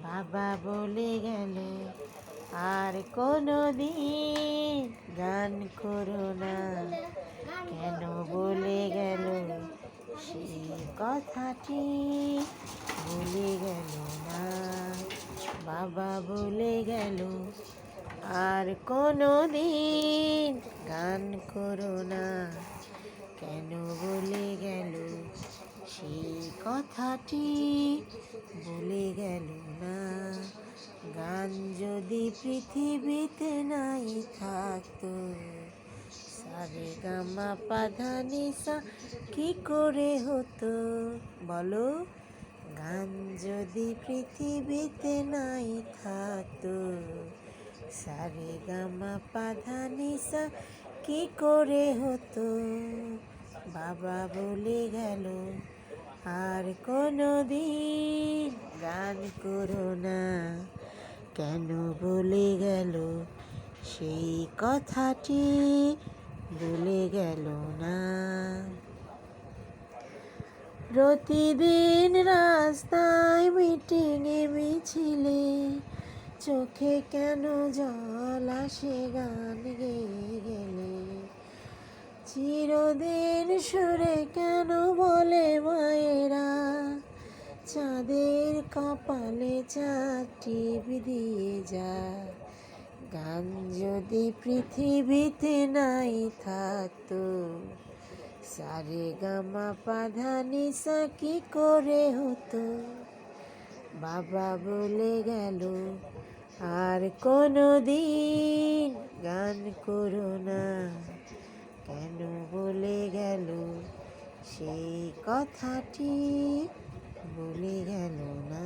বাবা বলে গেল আর কোনো দিন গান করো না, কেন বলে গেল সেই কথাটি বলে গেল না। বাবা বলে গেল আর কোনো দিন গান করো না, কেন বলে গেল সেই কথাটি বলে গেল না। গান যদি পৃথিবীতে নাই থাকতো, সারে গামা পাধা নিসা কি করে হতো বলো? গান যদি পৃথিবীতে নাই থাকতো, সারে গামা পাধা নিসা কি করে হতো? বাবা বলে গেল আর কোনো দিন গান করো না, কেন বলে গেল সেই কথাটি বলে গেল না। প্রতিদিন রাস্তায় মিটিংয়ে মিছিলে চোখে কেন জল আসে গান গেয়ে গেলে? চিরদিন সুরে কেন বলে মায়েরা চাঁদের কপালে চাঁদটি দিয়ে যা? গান যদি পৃথিবীতে নাই থাকতো, সারে গামা পাধা নিসা কি করে হতো? বাবা বলে গেল আর কোনো দিন গান করো না, কেন বলে গেল সেই কথাটি বলে গেল না।